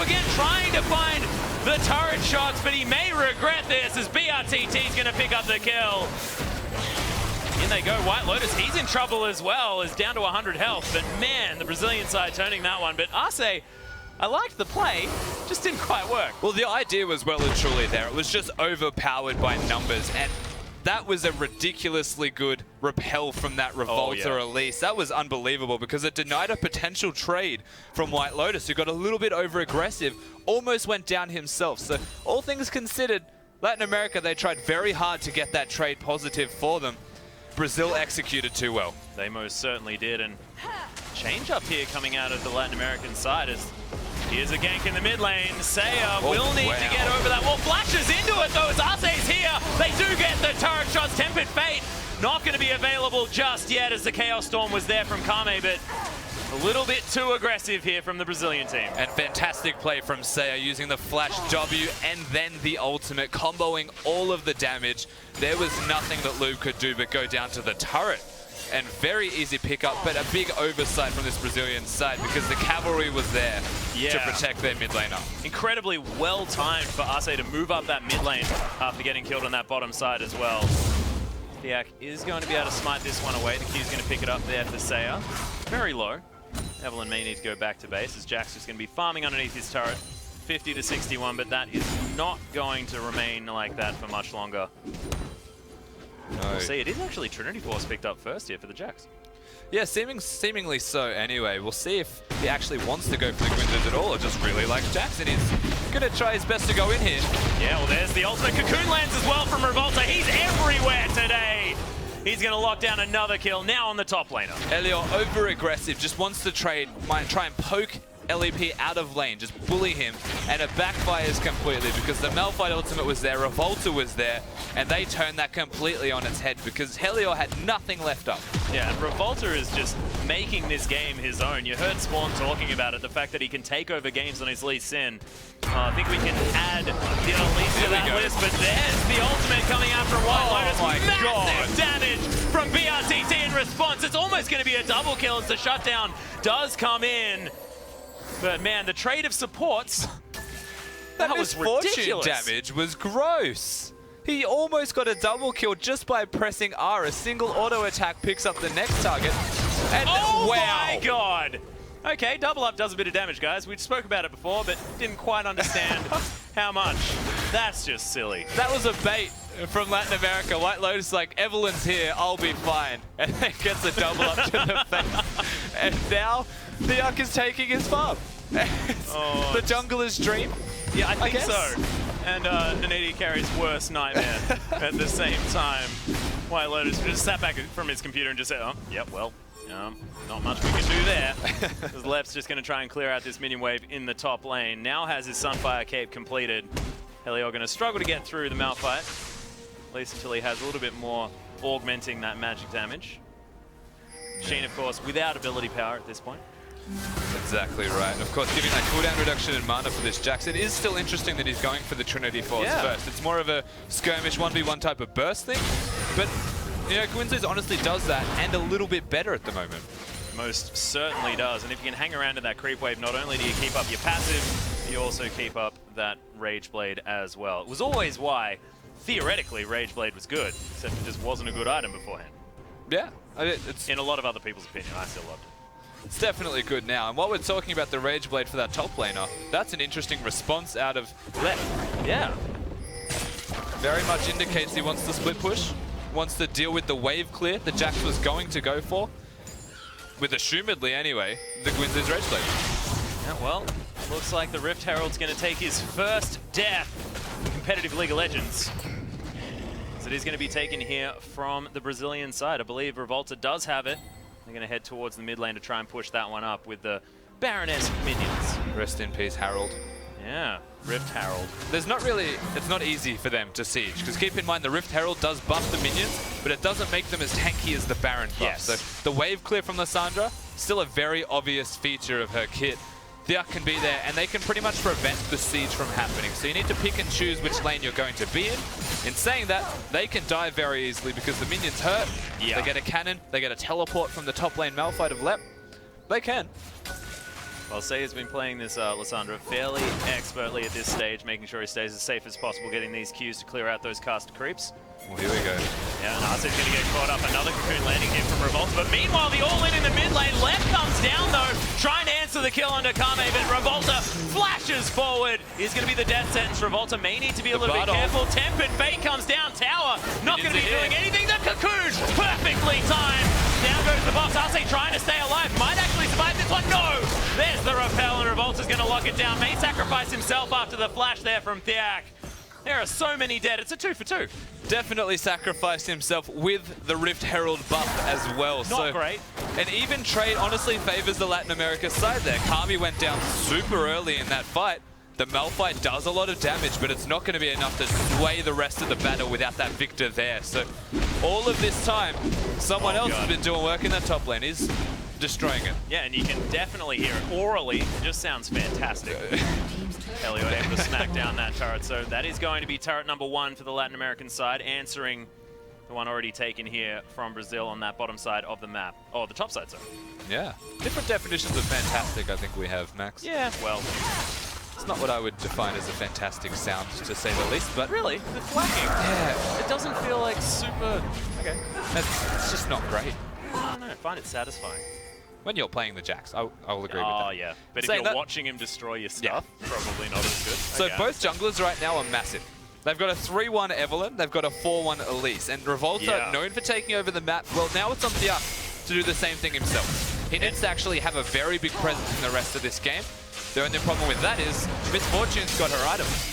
again, trying to find the turret shots, but he may regret this as BRTT is going to pick up the kill. In they go, White Lotus, he's in trouble as well, is down to 100 health, but man, the Brazilian side turning that one. But Arce, I liked the play, just didn't quite work. Well, the idea was well and truly there. It was just overpowered by numbers, and that was a ridiculously good repel from that Revolta release. That was unbelievable because it denied a potential trade from White Lotus, who got a little bit over-aggressive, almost went down himself. So all things considered, Latin America, they tried very hard to get that trade positive for them. Brazil executed too well. They most certainly did, and change up here coming out of the Latin American side as here's a gank in the mid lane. Saya will need to get over that wall. Flashes into it though as Arce's here. They do get the turret shots. Tempered Fate not going to be available just yet as the Chaos Storm was there from Kame, but a little bit too aggressive here from the Brazilian team. And fantastic play from Saya using the flash W and then the ultimate, comboing all of the damage. There was nothing that Lube could do but go down to the turret. And very easy pickup, but a big oversight from this Brazilian side because the cavalry was there to protect their mid laner. Incredibly well timed for Arce to move up that mid lane after getting killed on that bottom side as well. Thiak is going to be able to smite this one away. The Q's going to pick it up there for Saya. Very low. Evelyn may need to go back to base as Jack's just going to be farming underneath his turret. 50 to 61, but that is not going to remain like that for much longer. No. We'll see, it is actually Trinity Force picked up first here for the Jacks. Yeah, seemingly so anyway. We'll see if he actually wants to go for the Gwynzers at all or just really likes Jackson. He's going to try his best to go in here. Yeah, well, there's the ultimate Cocoon lands as well from Revolta. He's everywhere today. He's going to lock down another kill now on the top laner. Elio, over-aggressive, just wants to trade, might try and poke LEP out of lane, just bully him, and it backfires completely because the Malphite ultimate was there, Revolta was there, and they turned that completely on its head because Helio had nothing left up. Yeah, and Revolta is just making this game his own. You heard Spawn talking about it, the fact that he can take over games on his Lee Sin. I think we can add Elise to that list, but there's the ultimate coming out from White Lotus. Massive damage from BRTT in response. It's almost going to be a double kill as the shutdown does come in. But man, the trade of supports, that was ridiculous. Damage was gross. He almost got a double kill just by pressing R. A single auto attack picks up the next target. And oh wow. My god! Okay, double up does a bit of damage, guys. We spoke about it before, but didn't quite understand how much. That's just silly. That was a bait from Latin America. White Lotus like, Evelyn's here, I'll be fine. And then gets a double up to the face. And now, Thiak is taking his farm. The jungler's dream? Yeah, I think so. And Naniti carries worst nightmare at the same time. White Lotus just sat back from his computer and just said, oh, yep, well, not much we can do there. Because Lep's just going to try and clear out this minion wave in the top lane. Now has his Sunfire Cape completed. Helio going to struggle to get through the Malphite. At least until he has a little bit more augmenting that magic damage. Sheen, of course, without ability power at this point. Exactly right. Of course, giving that cooldown reduction in mana for this Jax. It is still interesting that he's going for the Trinity Force first. It's more of a skirmish 1v1 type of burst thing. But, you know, Gwynzers honestly does that and a little bit better at the moment. Most certainly does. And if you can hang around in that creep wave, not only do you keep up your passive, you also keep up that Rage Blade as well. It was always why, theoretically, Rage Blade was good, except it just wasn't a good item beforehand. Yeah. It's in a lot of other people's opinion, I still loved it. It's definitely good now. And while we're talking about the Rage Blade for that top laner, that's an interesting response out of Lep. Yeah. Very much indicates he wants to split push, wants to deal with the wave clear that Jax was going to go for. With assumedly, anyway, the Gwynz's Rage Blade. Yeah, well, looks like the Rift Herald's going to take his first death in competitive League of Legends. So it is going to be taken here from the Brazilian side. I believe Revolta does have it. They're going to head towards the mid lane to try and push that one up with the Baroness minions. Rest in peace, Harold. Yeah, Rift Herald. It's not easy for them to siege, because keep in mind the Rift Herald does buff the minions, but it doesn't make them as tanky as the Baron buff. Yes. So the wave clear from Lissandra, still a very obvious feature of her kit. Thiak can be there, and they can pretty much prevent the siege from happening. So you need to pick and choose which lane you're going to be in. In saying that, they can die very easily because the minions hurt. Yeah. They get a cannon, they get a teleport from the top lane Malphite of Lep. They can. Well, Say has been playing this Lissandra fairly expertly at this stage, making sure he stays as safe as possible, getting these Qs to clear out those cast creeps. Well, here we go. Yeah, and Arce's going to get caught up. Another Cocoon landing here from Revolta. But meanwhile, the all-in in the mid lane. Left comes down, though, trying to answer the kill under Kame, but Revolta flashes forward. Is going to be the death sentence. Revolta may need to be a little bit careful. Tempered Fate comes down. Tower not going to be doing anything. The Cocoon perfectly timed. Down goes the box. Arce trying to stay alive. Might actually survive this one. No! There's the repel, and Revolta's going to lock it down. May sacrifice himself after the flash there from Thiak. There are so many dead. It's a 2 for 2. Definitely sacrificed himself with the Rift Herald buff as well. Not great. An even trade honestly favors the Latin America side there. Kami went down super early in that fight. The Malphite does a lot of damage, but it's not going to be enough to sway the rest of the battle without that Victor there. So all of this time, someone else has been doing work in that top lane. He's destroying it. Yeah, and you can definitely hear it orally. It just sounds fantastic. Helio able to smack down that turret. So that is going to be turret number 1 for the Latin American side, answering the one already taken here from Brazil on that bottom side of the map. Oh, the top side, sorry. Yeah. Different definitions of fantastic, I think we have, Max. Yeah, well. It's not what I would define as a fantastic sound, to say the least, but... Really? The flagging? Yeah. It doesn't feel like super... Okay. It's just not great. I don't know, I find it satisfying. When you're playing the Jax, I'll agree with that. Oh, yeah. But if you're watching him destroy your stuff, probably not as good. So both junglers right now are massive. They've got a 3-1 Evelyn, they've got a 4-1 Elise, and Revolta, known for taking over the map, well, now it's on Thiak to do the same thing himself. He needs to actually have a very big presence in the rest of this game. The only problem with that is Miss Fortune's got her items.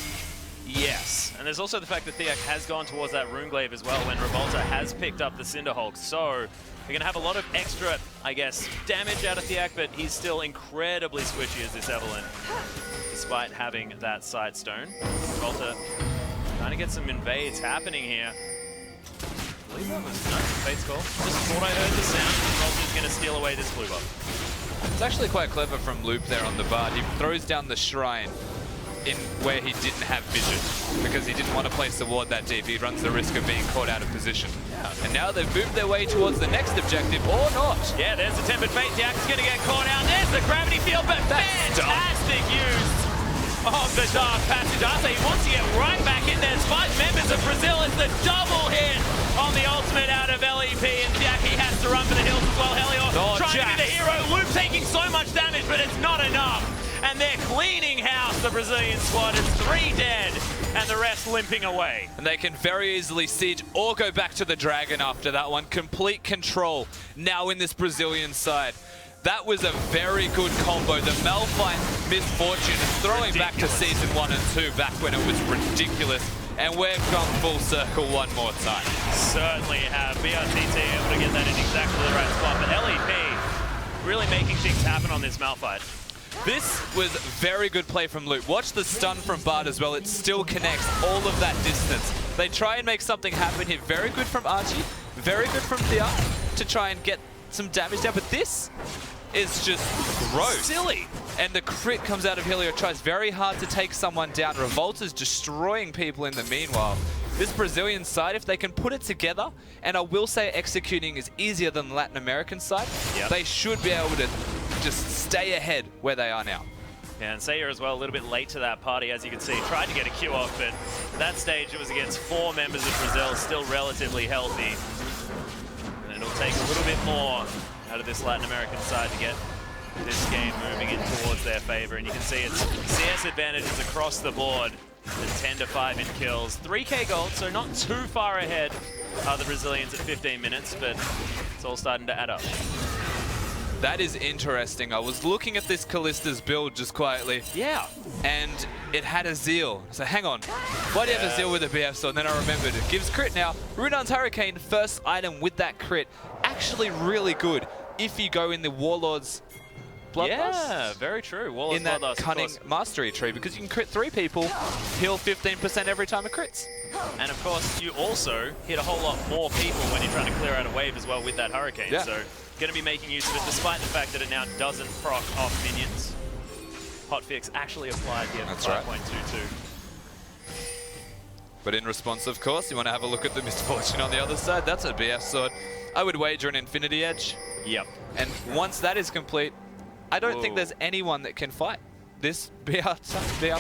Yes, and there's also the fact that Thiak has gone towards that Runeglaive as well when Revolta has picked up the Cinderhulk. So you're going to have a lot of extra, I guess, damage out of Thiak, but he's still incredibly squishy as this Evelyn, despite having that side stone. Revolta trying to get some invades happening here. I believe that was no Fate's call. Just thought I heard the sound. Revolta's going to steal away this blue buff. It's actually quite clever from Loop there on the Bard. He throws down the shrine in where he didn't have vision because he didn't want to place the ward that deep. He runs the risk of being caught out of position. Yeah. And now they've moved their way towards the next objective, or not. Yeah, there's the Tempered Fate. Thiak's going to get caught out. There's the gravity field, but fantastic use of the Dark Passage. Arce wants to get right back in there. 5 members of Brazil. It's the double hit on the ultimate out of LEP, and Thiak, he has to run for the hills as well. Helio trying to be the hero. Loop taking so much damage, but it's not enough. And they're cleaning house, the Brazilian squad. It's 3 dead, and the rest limping away. And they can very easily siege or go back to the Dragon after that one. Complete control now in this Brazilian side. That was a very good combo. The Malphite Misfortune is throwing back to Season 1 and 2, back when it was ridiculous. And we've gone full circle one more time. Certainly have. BRTT able to get that in exactly the right spot. But LEP really making things happen on this Malphite. This was very good play from Loop. Watch the stun from Bard as well. It still connects all of that distance. They try and make something happen here. Very good from Archie. Very good from Thiak to try and get some damage down. But this is just gross. Silly. And the crit comes out of Helio. Tries very hard to take someone down. Revolta's destroying people in the meanwhile. This Brazilian side, if they can put it together, and I will say executing is easier than the Latin American side, they should be able to just stay ahead where they are now. Yeah, and Sayer as well, a little bit late to that party, as you can see. Tried to get a Q off, but that stage it was against 4 members of Brazil, still relatively healthy. And it'll take a little bit more out of this Latin American side to get this game moving in towards their favor. And you can see it's CS advantages across the board. The 10-5 in kills. 3k gold, so not too far ahead are the Brazilians at 15 minutes, but it's all starting to add up. That is interesting. I was looking at this Kallista's build just quietly. Yeah. And it had a Zeal. So hang on. Why do you have a Zeal with a BF sword? And then I remembered it gives crit now. Runar's Hurricane, first item with that crit. Actually really good if you go in the Warlord's Bloodlust. Yeah, very true. Warlord's in that Bloodlust, cunning mastery tree, because you can crit 3 people, heal 15% every time it crits. And of course, you also hit a whole lot more people when you're trying to clear out a wave as well with that Hurricane. Yeah. So going to be making use of it, despite the fact that it now doesn't proc off minions. Hotfix actually applied here for 5.22. But in response, of course, you want to have a look at the Misfortune on the other side. That's a BF sword. I would wager an Infinity Edge. Yep. And once that is complete, I don't think there's anyone that can fight this BR side.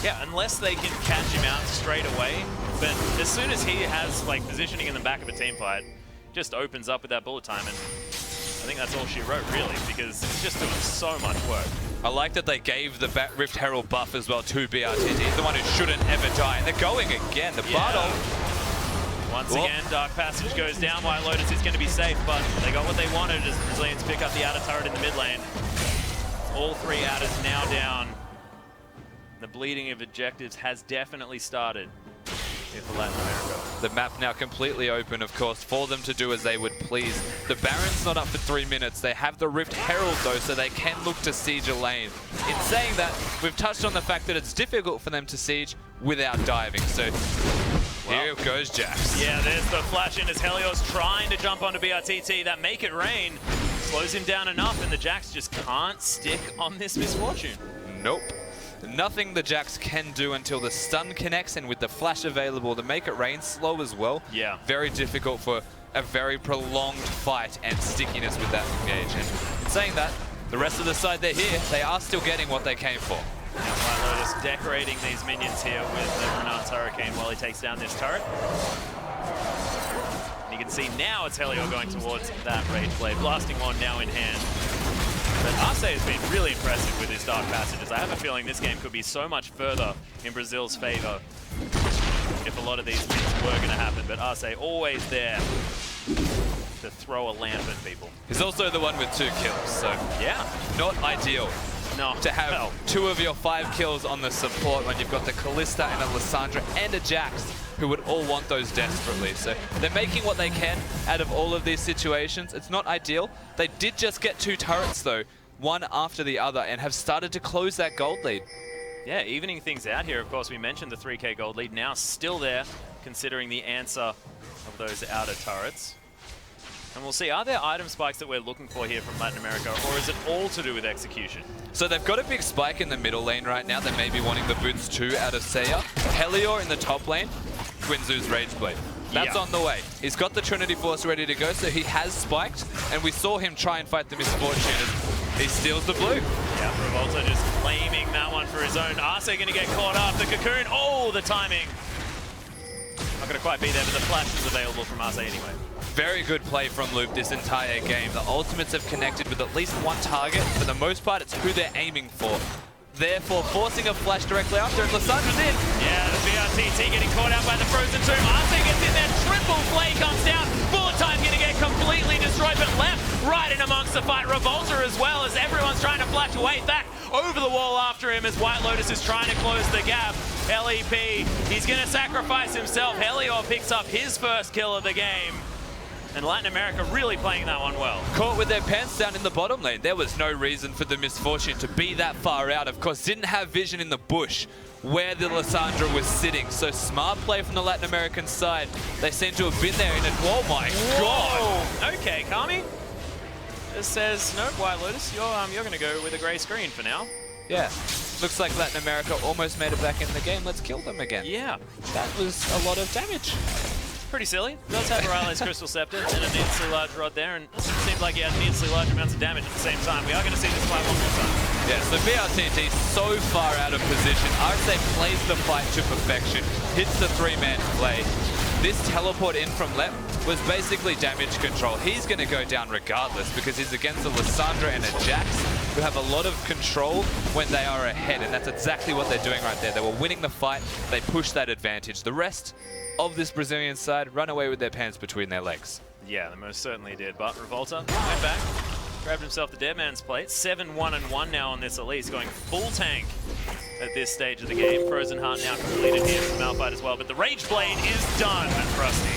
Yeah, unless they can catch him out straight away. But as soon as he has like positioning in the back of a team fight, just opens up with that bullet time, and I think that's all she wrote really, because it's just doing so much work. I like that they gave the Rift Herald buff as well to BRTT, the one who shouldn't ever die. And they're going again, the Bardoll. Once again, Dark Passage goes down. White Lotus is going to be safe, but they got what they wanted as the Brazilians pick up the outer turret in the mid lane. All three outers now down. The bleeding of objectives has definitely started here for Latin America. The map now completely open, of course, for them to do as they would please. The Baron's not up for 3 minutes. They have the Rift Herald, though, so they can look to siege a lane. In saying that, we've touched on the fact that it's difficult for them to siege without diving. So here goes Jax. Yeah, there's the flash in as Helios trying to jump onto BRTT. That Make It Rain slows him down enough, and the Jax just can't stick on this misfortune. Nope. Nothing the Jax can do until the stun connects, and with the flash available, the Make It Rain slow as well. Yeah. Very difficult for a very prolonged fight and stickiness with that engage. And in saying that, the rest of the side, they're here. They are still getting what they came for. And White Lotus decorating these minions here with the Renard's Hurricane while he takes down this turret. And you can see now it's Helio going towards that Rage Blade. Blasting one now in hand. But Arce has been really impressive with his Dark Passages. I have a feeling this game could be so much further in Brazil's favor if a lot of these things were going to happen. But Arce always there to throw a lamp at people. He's also the one with 2 kills, so yeah, not ideal. No, to have 2 of your 5 kills on the support when you've got the Kalista and a Lissandra and a Jax who would all want those desperately. So they're making what they can out of all of these situations. It's not ideal. They did just get 2 turrets though, one after the other, and have started to close that gold lead. Yeah, evening things out here. Of course, we mentioned the 3K gold lead, now still there, considering the answer of those outer turrets. And we'll see, are there item spikes that we're looking for here from Latin America, or is it all to do with execution? So they've got a big spike in the middle lane right now. They may be wanting the boots 2 out of Seiya. Helior in the top lane, Quinzu's Rage Blade. That's on the way. He's got the Trinity Force ready to go, so he has spiked, and we saw him try and fight the Misfortune as he steals the blue. Yeah, Revolta just claiming that one for his own. Arce going to get caught up. The Cocoon, oh, the timing. Not going to quite be there, but the flash is available from Arce anyway. Very good play from Loop this entire game. The ultimates have connected with at least one target. For the most part, it's who they're aiming for. Therefore, forcing a flash directly after, and Lissandra's in. Yeah, the BRTT getting caught out by the Frozen Tomb. Arce gets in there, triple play comes down. Bullet time going to get completely destroyed, but left right in amongst the fight. Revolta as well, as everyone's trying to flash away. Back over the wall after him as White Lotus is trying to close the gap. LEP, he's going to sacrifice himself. Helior picks up his first kill of the game. And Latin America really playing that one well. Caught with their pants down in the bottom lane. There was no reason for the Misfortune to be that far out. Of course, didn't have vision in the bush where the Lissandra was sitting. So smart play from the Latin American side. They seem to have been there in it. Oh my God. Okay, Kami just says, no, White Lotus, you're going to go with a grey screen for now. Yeah. Looks like Latin America almost made it back in the game. Let's kill them again. Yeah. That was a lot of damage. Pretty silly. Does have Riley's Crystal Scepter and a needlessly large rod there, and it seems like he has needlessly large amounts of damage at the same time. We are going to see this fight one more time. Yeah, so BRTT so far out of position. Arce plays the fight to perfection, hits the 3-man play. This teleport in from Lep was basically damage control. He's going to go down regardless because he's against a Lissandra and a Jax who have a lot of control when they are ahead, and that's exactly what they're doing right there. They were winning the fight. They pushed that advantage. The rest of this Brazilian side run away with their pants between their legs. Yeah, they most certainly did. But Revolta went back, grabbed himself the dead man's plate. 7-1-1 now on this Elise, going full tank at this stage of the game. Frozen Heart now completed here from Malphite as well. But the Rage Blade is done, Frosty.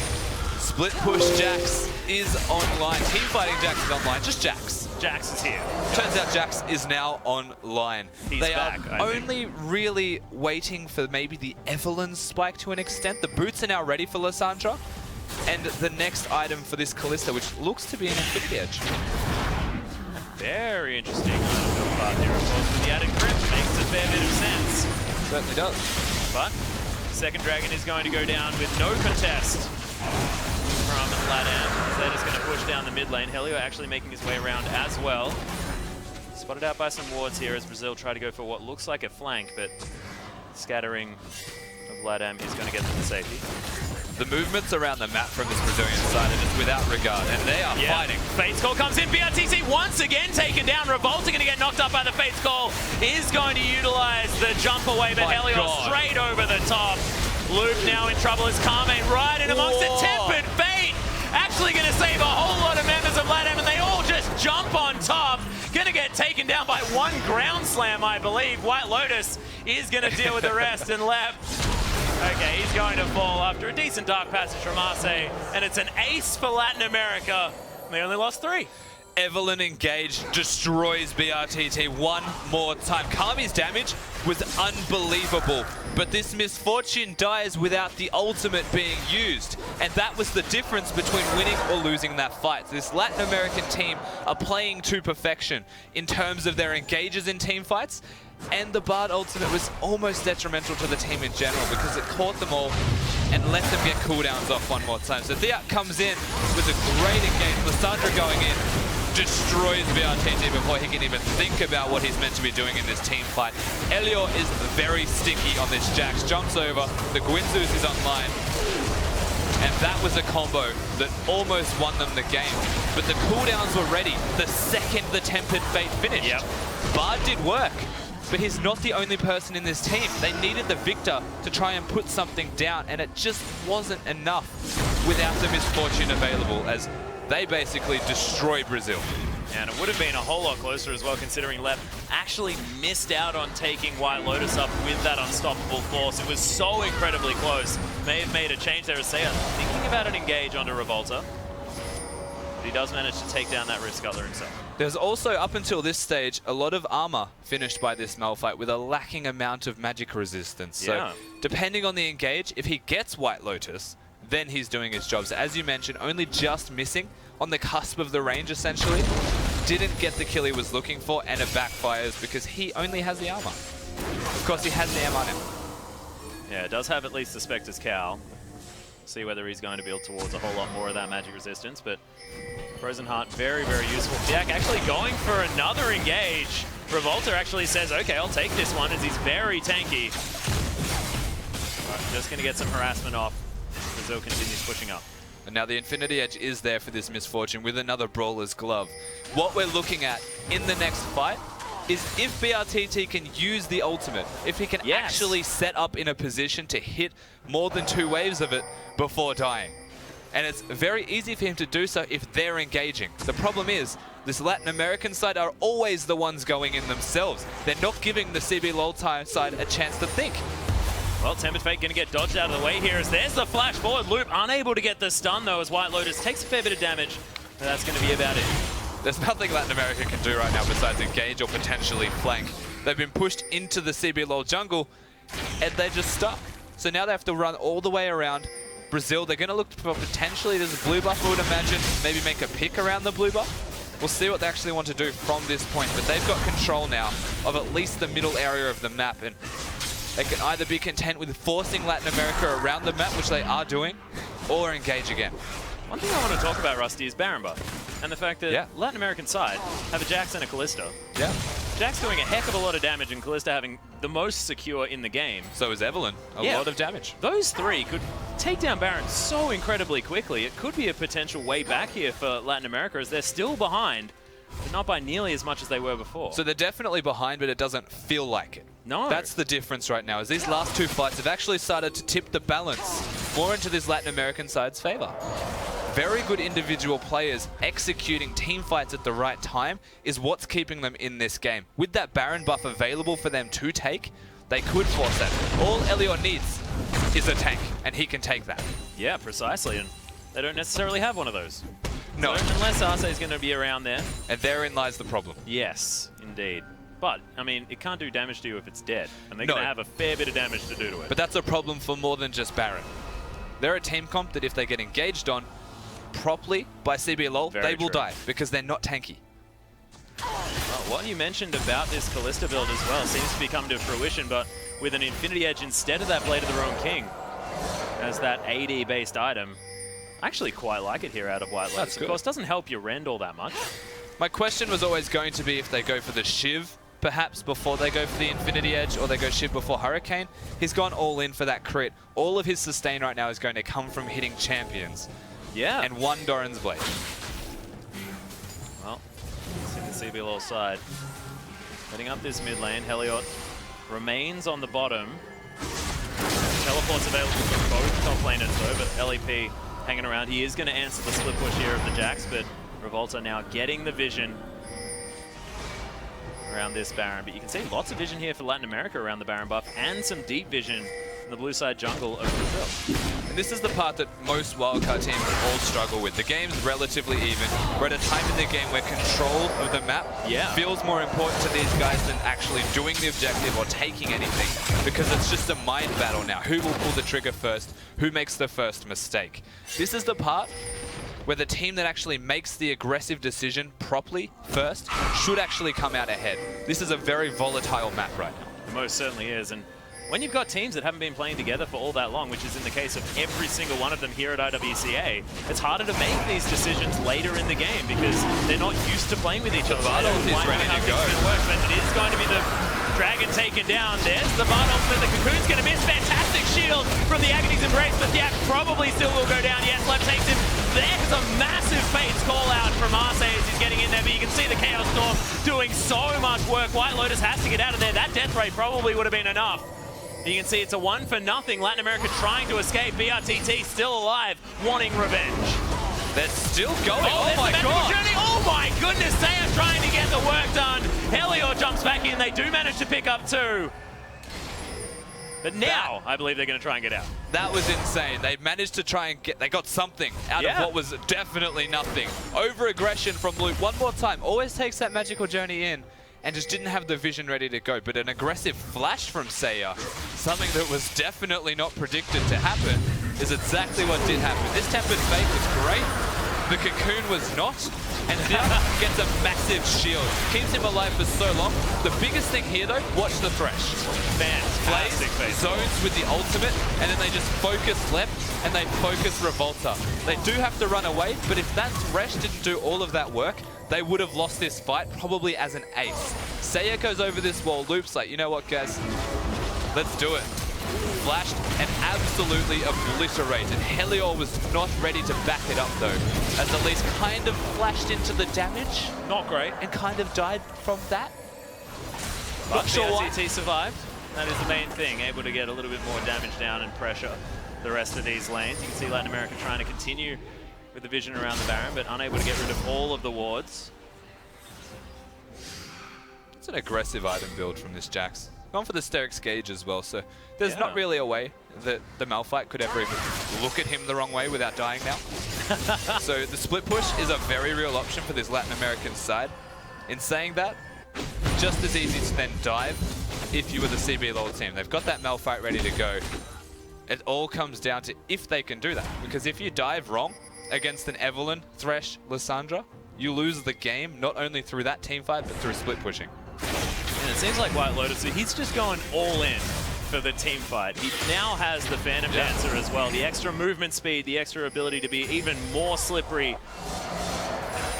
Split push Jax is online. Team fighting Jax is online. Just Jax. Jax is here. Turns out Jax is now online. He's back, are only really waiting for maybe the Evelyn spike to an extent. The boots are now ready for Lissandra. And the next item for this Kalista, which looks to be an Infinity Edge. Very interesting build part there, of course. With the added grip makes a fair bit of sense. Certainly does. But second Dragon is going to go down with no contest from Latam. Zed is going to push down the mid lane. Helio actually making his way around as well. Spotted out by some wards here as Brazil try to go for what looks like a flank, but scattering of Ladam is going to get them to safety. The movements around the map from this Brazilian side are just without regard, and they are fighting. Fate's Call comes in. BRTC once again taken down. Revolta going to get knocked up by the Fate's Call. Is going to utilize the jump away, but Helios straight over the top. Loop now in trouble as Carmine right in amongst it. Tempered Fate actually going to save a whole lot of members of Ladam, and they all just jump on top. Going to get taken down by one ground slam, I believe. White Lotus is going to deal with the rest, and left. Okay, he's going to fall after a decent dark passage from Arce, and it's an ace for Latin America. They only lost 3. Evelyn engaged, destroys BRTT one more time. Kami's damage was unbelievable, but this Misfortune dies without the ultimate being used, and that was the difference between winning or losing that fight. This Latin American team are playing to perfection in terms of their engages in team fights, and the Bard ultimate was almost detrimental to the team in general because it caught them all and let them get cooldowns off one more time. So Thiat comes in with a great engage. Lissandra going in, destroys BRTT before he can even think about what he's meant to be doing in this team fight. Elio is very stinky on this Jax. Jumps over, the Gwynzeus is online. And that was a combo that almost won them the game. But the cooldowns were ready the second the Tempered Fate finished. Yep. Bard did work, but he's not the only person in this team. They needed the Victor to try and put something down, and it just wasn't enough without the Misfortune available as they basically destroy Brazil. And it would have been a whole lot closer as well, considering Lep actually missed out on taking White Lotus up with that unstoppable force. It was so incredibly close. May have made a change there as Seiya thinking about an engage onto Revolta. But he does manage to take down that Rift Scuttler himself. There's also, up until this stage, a lot of armor finished by this Malphite with a lacking amount of magic resistance. So depending on the engage, if he gets White Lotus, then he's doing his job. So as you mentioned, only just missing on the cusp of the range, essentially. Didn't get the kill he was looking for, and it backfires because he only has the armor. Of course, he has the M on him. Yeah, it does have at least the Spectre's Cowl. See whether he's going to build towards a whole lot more of that magic resistance, but Frozen Heart, very, very useful. Thiak actually going for another engage. Revolta actually says, okay, I'll take this one, as he's very tanky. Right, just going to get some harassment off. Brazil continues pushing up. And now the Infinity Edge is there for this Misfortune with another Brawler's Glove. What we're looking at in the next fight is if BRTT can use the ultimate, if he can actually set up in a position to hit more than 2 waves of it before dying. And it's very easy for him to do so if they're engaging. The problem is, this Latin American side are always the ones going in themselves. They're not giving the CB LOL side a chance to think. Well, Tempered Fate going to get dodged out of the way here as there's the flash forward. Loop unable to get the stun though as White Lotus takes a fair bit of damage. But that's going to be about it. There's nothing Latin America can do right now besides engage or potentially flank. They've been pushed into the CB LOL jungle and they're just stuck. So now they have to run all the way around. Brazil, they're going to look for potentially, there's a blue buff I would imagine, maybe make a pick around the blue buff. We'll see what they actually want to do from this point, but they've got control now of at least the middle area of the map, and they can either be content with forcing Latin America around the map, which they are doing, or engage again. One thing I want to talk about, Rusty, is Baron buff, and the fact that Latin American side have a Jax and a Kalista. Yeah. Jax doing a heck of a lot of damage and Kalista having the most secure in the game. So is Evelyn. A lot of damage. Those 3 could take down Baron so incredibly quickly. It could be a potential way back here for Latin America as they're still behind, but not by nearly as much as they were before. So they're definitely behind, but it doesn't feel like it. No. That's the difference right now, is these last 2 fights have actually started to tip the balance more into this Latin American side's favor. Very good individual players executing team fights at the right time is what's keeping them in this game. With that Baron buff available for them to take, they could force that. All Elio needs is a tank, and he can take that. Yeah, precisely, and they don't necessarily have one of those. No. So, unless Arce is going to be around there. And therein lies the problem. Yes, indeed. But, I mean, it can't do damage to you if it's dead, and they're going to have a fair bit of damage to do to it. But that's a problem for more than just Baron. They're a team comp that if they get engaged on properly by CB LOL, they will die because they're not tanky. Well, what you mentioned about this Kalista build as well seems to be coming to fruition, but with an Infinity Edge instead of that Blade of the Roan King as that AD-based item. I actually quite like it here out of White Lotus. Of course, doesn't help your rend all that much. My question was always going to be if they go for the Shiv, perhaps before they go for the Infinity Edge, or they go Shiv before Hurricane. He's gone all in for that crit. All of his sustain right now is going to come from hitting champions. Yeah. And one Doran's Blade. Well, see the CBLOL side. Heading up this mid lane, Heliot remains on the bottom. Teleport's available for both top laners though, but LEP hanging around. He is going to answer the split push here of the Jax, but Revolta now getting the vision around this Baron. But you can see lots of vision here for Latin America around the Baron buff, and some deep vision in the blue side jungle of Brazil. And this is the part that most wildcard teams all struggle with. The game's relatively even. We're at a time in the game where control of the map feels more important to these guys than actually doing the objective or taking anything, because it's just a mind battle now. Who will pull the trigger first? Who makes the first mistake? This is the part where the team that actually makes the aggressive decision properly first should actually come out ahead. This is a very volatile map right now. It most certainly is. And when you've got teams that haven't been playing together for all that long, which is in the case of every single one of them here at IWCA, it's harder to make these decisions later in the game because they're not used to playing with each other. Bardock is ready to go. But it is going to be the Dragon taken down. There's the Bardock, but the Cocoon's going to miss. Fantastic shield from the Agony's Embrace, but Yak probably still will go down. Yes, Lep takes him. There's a massive Fates call out from Arce as he's getting in there, but you can see the Chaos Storm doing so much work. White Lotus has to get out of there. That death ray probably would have been enough. You can see it's a 1-0. Latin America trying to escape. BRTT still alive, wanting revenge. They're still going. Oh my god! Journey. Oh my goodness! They are trying to get the work done. Helior jumps back in. They do manage to pick up 2. But now, I believe they're going to try and get out. That was insane. They managed to try and get... They got something out of what was definitely nothing. Over-aggression from Luke one more time. Always takes that magical journey in, and just didn't have the vision ready to go. But an aggressive flash from Seiya, something that was definitely not predicted to happen, is exactly what did happen. This Tempered Fate was great. The Cocoon was not, and now gets a massive shield. Keeps him alive for so long. The biggest thing here, though, watch the Thresh. Fantastic Plays zones with the ultimate, and then they just focus left, and they focus Revolta. They do have to run away, but if that Thresh didn't do all of that work, they would have lost this fight probably as an ace. Seiya goes over this wall, Loop's like, you know what, guys? Let's do it. Flashed and absolutely obliterated. Helior was not ready to back it up though, as Elise kind of flashed into the damage. Not great. And kind of died from that. But Not sure why. TT survived. That is the main thing, able to get a little bit more damage down and pressure the rest of these lanes. You can see Latin America trying to continue with the vision around the Baron, but unable to get rid of all of the wards. It's an aggressive item build from this Jax. Gone for the Sterix Gauge as well, so there's not really a way that the Malphite could ever even look at him the wrong way without dying now. So the split push is a very real option for this Latin American side. In saying that, just as easy to then dive if you were the CBLOL team. They've got that Malphite ready to go. It all comes down to if they can do that, because if you dive wrong against an Evelynn, Thresh, Lissandra, you lose the game, not only through that team fight, but through split pushing. And it seems like White Lotus, he's just going all in for the team fight. He now has the Phantom Dancer as well. The extra movement speed, the extra ability to be even more slippery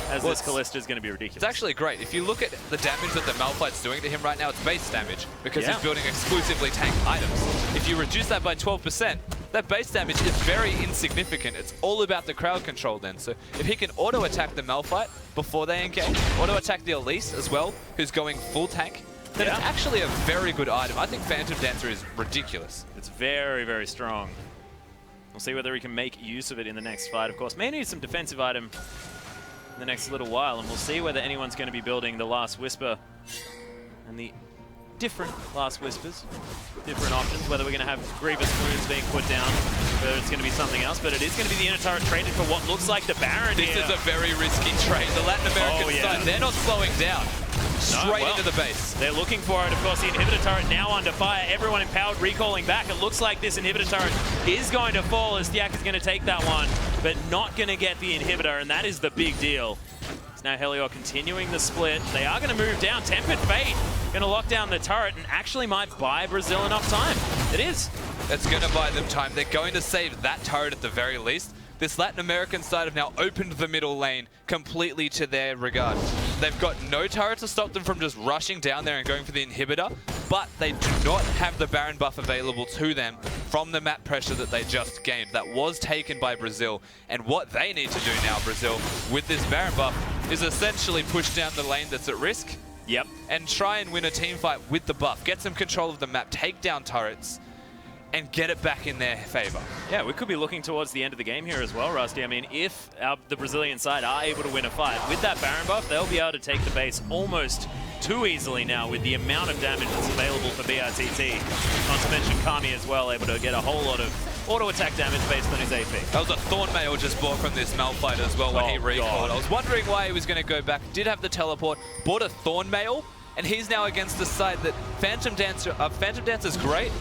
as this Kalista is going to be ridiculous. It's actually great. If you look at the damage that the Malphite's doing to him right now, it's base damage because he's building exclusively tank items. If you reduce that by 12%, that base damage is very insignificant. It's all about the crowd control then. So if he can auto-attack the Malphite before they engage, auto-attack the Elise as well, who's going full tank, then it's actually a very good item. I think Phantom Dancer is ridiculous. It's very, very strong. We'll see whether he can make use of it in the next fight, of course. May need some defensive item in the next little while, and we'll see whether anyone's going to be building the Last Whisper and the different Last Whispers, different options, whether we're going to have Grievous Wounds being put down, whether it's going to be something else, but it is going to be the inner turret traded for what looks like the Baron This is a very risky trade. The Latin American side, they're not slowing down. Straight into the base. They're looking for it. Of course, the inhibitor turret now under fire. Everyone empowered, recalling back. It looks like this inhibitor turret is going to fall as Thiak is going to take that one, but not going to get the inhibitor, and that is the big deal. It's now Helior continuing the split. They are going to move down. Tempered Fate going to lock down the turret and actually might buy Brazil enough time. It is. It's going to buy them time. They're going to save that turret at the very least. This Latin American side have now opened the middle lane completely to their regard. They've got no turret to stop them from just rushing down there and going for the inhibitor, but they do not have the Baron buff available to them from the map pressure that they just gained. That was taken by Brazil, and what they need to do now, Brazil, with this Baron buff, is essentially push down the lane that's at risk. Yep. And try and win a team fight with the buff. Get some control of the map, take down turrets, and get it back in their favor. Yeah, we could be looking towards the end of the game here as well, Rusty. I mean, if the Brazilian side are able to win a fight, with that Baron buff, they'll be able to take the base almost too easily now with the amount of damage that's available for BRTT. Not to mention Kami as well, able to get a whole lot of auto-attack damage based on his AP. That was a Thorn Mail just bought from this Malphite as well when he recalled. I was wondering why he was going to go back. Did have the teleport, bought a Thorn Mail, and he's now against the side that Phantom Dancer's great.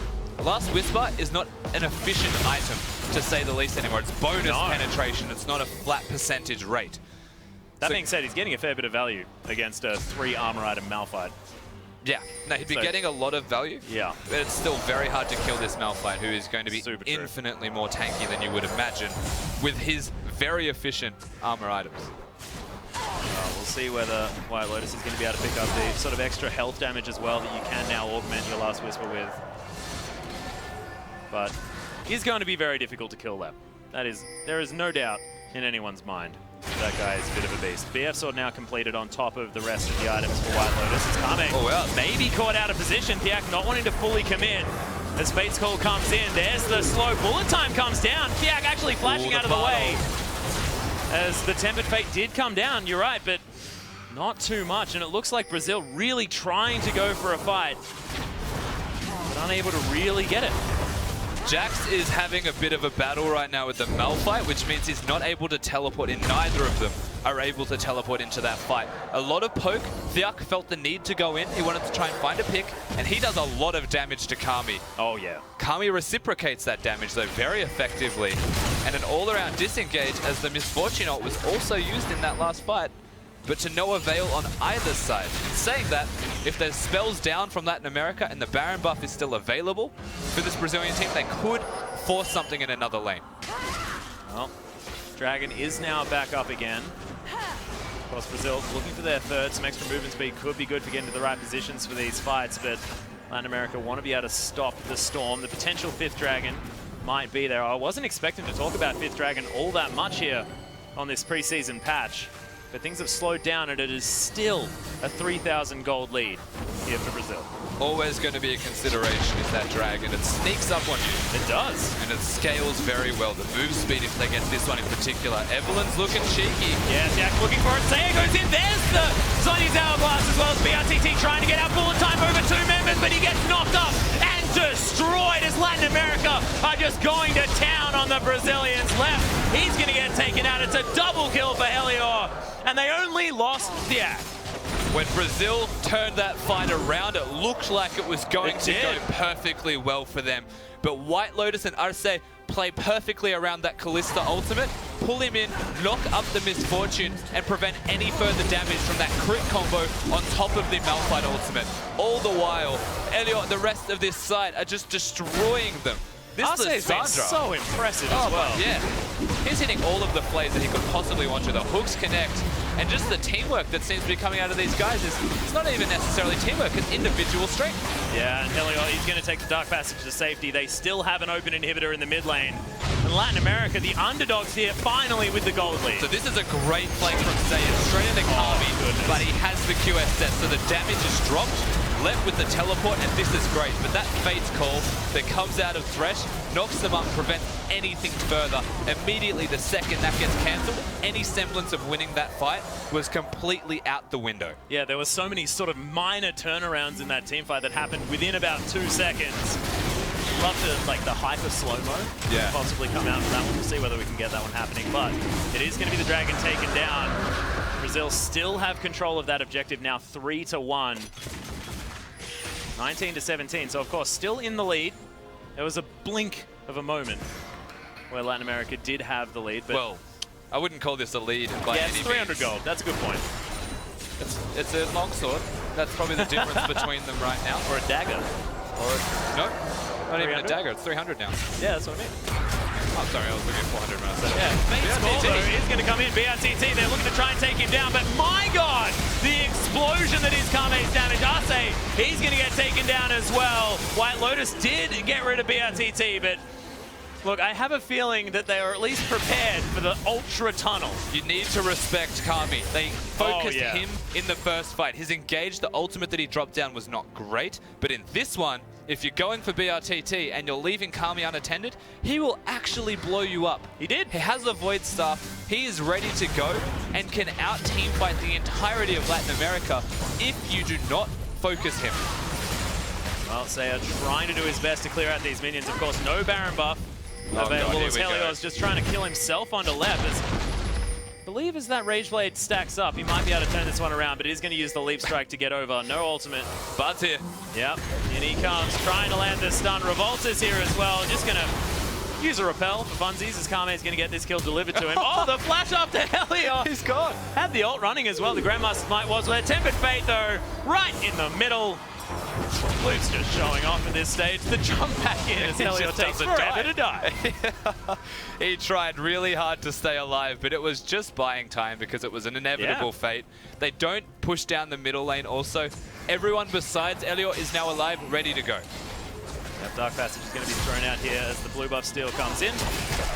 Last Whisper is not an efficient item, to say the least anymore. It's bonus penetration. It's not a flat percentage rate. That being said, he's getting a fair bit of value against a 3 armor item Malphite. Yeah, no, he'd be getting a lot of value. Yeah. But it's still very hard to kill this Malphite, who is going to be super infinitely more tanky than you would imagine with his very efficient armor items. We'll see whether White Lotus is going to be able to pick up the sort of extra health damage as well that you can now augment your Last Whisper with. But he's going to be very difficult to kill that. There is no doubt in anyone's mind that guy is a bit of a beast. BF Sword now completed on top of the rest of the items for White Lotus. It's coming. Oh, well. Maybe caught out of position. Thiak not wanting to fully commit. As Fate's Call comes in, there's the slow bullet time comes down. Thiak actually flashing out of the way. As the Tempered Fate did come down, you're right, but not too much. And it looks like Brazil really trying to go for a fight, but unable to really get it. Jax is having a bit of a battle right now with the Malphite, which means he's not able to teleport in. Neither of them are able to teleport into that fight. A lot of poke. Thiak felt the need to go in. He wanted to try and find a pick, and he does a lot of damage to Kami. Oh, yeah. Kami reciprocates that damage, though, very effectively. And an all-around disengage as the Misfortune ult was also used in that last fight, but to no avail on either side. In saying that, if there's spells down from Latin America and the Baron buff is still available for this Brazilian team, they could force something in another lane. Well, Dragon is now back up again. Of course, Brazil looking for their third. Some extra movement speed could be good for getting to the right positions for these fights, but Latin America want to be able to stop the storm. The potential 5th Dragon might be there. I wasn't expecting to talk about 5th Dragon all that much here on this preseason patch. But things have slowed down, and it is still a 3,000 gold lead here for Brazil. Always going to be a consideration is that Dragon. It sneaks up on you. It does. And it scales very well. The move speed, if they get this one in particular. Evelyn's looking cheeky. Yeah, Jack looking for it. Saya goes in. There's the Sonny's Hourglass as well as BRTT trying to get out bullet time over 2 members, but he gets knocked up and destroyed as Latin America are just going to town on the Brazilians left. He's going to get taken out. It's a double kill for Helior. And they only lost Thiak. When Brazil turned that fight around, it looked like it was going to go perfectly well for them. But White Lotus and Arce play perfectly around that Kalista ultimate, pull him in, knock up the Misfortune, and prevent any further damage from that crit combo on top of the Malphite ultimate. All the while, Elliot, the rest of this side are just destroying them. This is so impressive as well. Yeah, he's hitting all of the plays that he could possibly want to. The hooks connect, and just the teamwork that seems to be coming out of these guys it's not even necessarily teamwork, it's individual strength. Yeah, and Helior, he's going to take the Dark Passage to safety. They still have an open inhibitor in the mid lane. And Latin America, the underdogs here, finally with the gold lead. So this is a great flank from Zayn, straight into Kami, but he has the QS set, so the damage is dropped. Left with the teleport, and this is great. But that Fate's Call that comes out of Thresh knocks them up, prevents anything further. Immediately, the second that gets cancelled, any semblance of winning that fight was completely out the window. Yeah, there were so many sort of minor turnarounds in that team fight that happened within about 2 seconds. Love to, like, the hyper slow-mo possibly come out for that one. We'll see whether we can get that one happening. But it is going to be the Dragon taken down. Brazil still have control of that objective now, 3-1. 19-17, so of course still in the lead. There was a blink of a moment where Latin America did have the lead, but well, I wouldn't call this a lead by any means. It's 300 gold. That's a good point. It's a longsword. That's probably the difference between them right now. Or a dagger. Or no, not even a dagger. It's 300 now. Yeah, that's what I mean. Oh, sorry, I was looking at 400 minutes. Yeah, main score though is going to come in. BRTT, they're looking to try and take him down, but my god, the explosion that is Kame's damage. Arce, he's going to get taken down as well. White Lotus did get rid of BRTT, but look, I have a feeling that they are at least prepared for the Ultra Tunnel. You need to respect Kami. They focused him in the first fight. His engage, the ultimate that he dropped down was not great, but in this one, if you're going for BRTT and you're leaving Kami unattended, he will actually blow you up. He did. He has the Void Staff. He is ready to go and can out-team fight the entirety of Latin America if you do not focus him. Well, Saya trying to do his best to clear out these minions. Of course, no Baron buff available as Helios just trying to kill himself onto left. I believe as that Rage Blade stacks up, he might be able to turn this one around, but he's going to use the Leap Strike to get over. No ultimate. Bud's here. Yep, and he comes trying to land the stun. Revolta's here as well. Just going to use a repel for funsies as Kame's going to get this kill delivered to him. Oh, the flash up to Helios. He's gone. Had the ult running as well. The Grandmaster's Might was there. Tempered Fate though, right in the middle. Luke's just showing off at this stage. The jump back in as Helios takes forever to die. He tried really hard to stay alive, but it was just buying time because it was an inevitable fate. They don't push down the middle lane also. Everyone besides Elliot is now alive, ready to go. That Dark Passage is going to be thrown out here as the blue buff steal comes in.